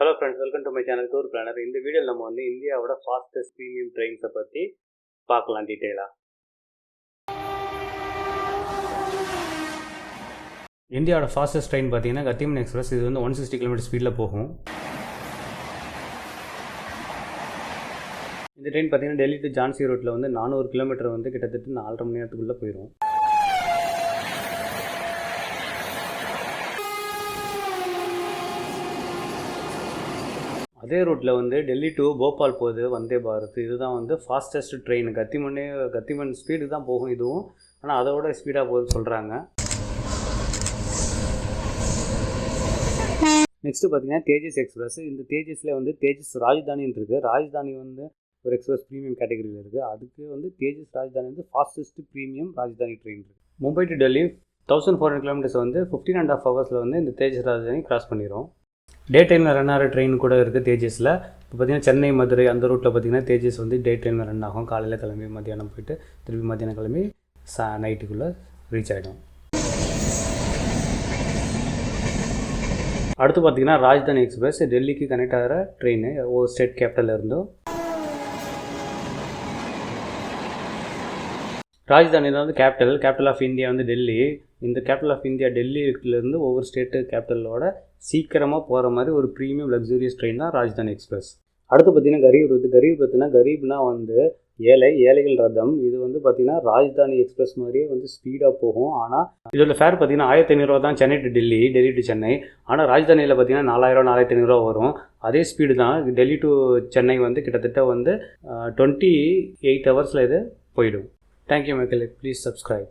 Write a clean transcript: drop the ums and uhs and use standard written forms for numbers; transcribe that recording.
Hello friends, welcome to my channel tour planar. இந்த வீடியோவில் நம்ம வந்து இந்தியாவோட ஃபாஸ்டஸ்ட் ப்ரீமியம் ட்ரெயின்ஸை பற்றி பார்க்கலாம் டீட்டெயிலாக. இந்தியாவோட ஃபாஸ்டஸ்ட் ட்ரெயின் பார்த்தீங்கன்னா கத்திமன் எக்ஸ்பிரஸ். இது வந்து 160 km ஸ்பீடில் போகும். இந்த ட்ரெயின் பார்த்தீங்கன்னா டெல்லி டு ஜான்சி ரோட்டில் வந்து 400 km வந்து கிட்டத்தட்ட 4.5 மணி நேரத்துக்குள்ளே போயிடும். அதே ரூட்டில் வந்து டெல்லி டு போபால் போகுது வந்தே பாரத். இதுதான் வந்து ஃபாஸ்டஸ்ட் ட்ரெயின். கத்திமன் ஸ்பீடு தான் போகும் இதுவும், ஆனால் அதோட ஸ்பீடாக போகுதுன்னு சொல்கிறாங்க. நெக்ஸ்ட்டு பார்த்தீங்கன்னா தேஜஸ் எக்ஸ்பிரஸ். இந்த தேஜஸில் வந்து தேஜஸ் ராஜ்தானின்னு இருக்குது. ராஜ்தானி வந்து ஒரு எக்ஸ்பிரஸ் ப்ரீமியம் கேட்டகரியில் இருக்குது. அதுக்கு வந்து தேஜஸ் ராஜ்தானி வந்து ஃபாஸ்டஸ்ட் ப்ரீமியம் ராஜ்தானி ட்ரெயின் இருக்குது. மும்பை டு டெல்லி 1400 km வந்து 15.5 hours வந்து இந்த தேஜஸ் ராஜ்தானி கிராஸ் பண்ணிடும். டே டைமில் ரன் ஆகிற ட்ரெயின் கூட இருக்குது தேஜஸில். இப்போ பார்த்திங்கன்னா சென்னை மதுரை அந்த ரூட்டில் பார்த்திங்கன்னா தேஜஸ் வந்து டே டைமில் ரன் ஆகும். காலையில் கிளம்பி மத்தியானம் போயிட்டு திருப்பி மத்தியானம் கிளம்பி நைட்டுக்குள்ளே ரீச் ஆகிடும். அடுத்து பார்த்திங்கன்னா ராஜ்தானி எக்ஸ்பிரஸ். டெல்லிக்கு கனெக்ட் ஆகிற ட்ரெயின் ஒவ்வொரு ஸ்டேட் கேபிட்டலில் இருந்தும். ராஜ்தானி தான் வந்து கேபிட்டல் ஆஃப் இந்தியா வந்து டெல்லி. இந்த கேபிட்டல் ஆஃப் இந்தியா டெல்லியிலேருந்து ஒவ்வொரு ஸ்டேட்டு கேபிட்டலோட சீக்கிரமாக போகிற மாதிரி ஒரு ப்ரீமியம் லக்ஸூரியஸ் ட்ரெயின் தான் ராஜ்தானி எக்ஸ்பிரஸ். அடுத்து பார்த்திங்கன்னா கரீப் ரத்னா. கரீப்னா வந்து ஏழைகள் ரதம். இது வந்து பார்த்திங்கன்னா ராஜ்தானி எக்ஸ்பிரஸ் மாதிரியே வந்து ஸ்பீடாக போகும். ஆனால் இதோட ஃபேர் பார்த்திங்கன்னா 1500 தான் சென்னை டு டெல்லி டு சென்னை. ஆனால் ராஜ்தானியில் பார்த்திங்கன்னா 4500 வரும். அதே ஸ்பீடு தான் டெல்லி டு சென்னை வந்து கிட்டத்தட்ட வந்து 28 hours இது போயிடும். Thank you, Michael. Please subscribe.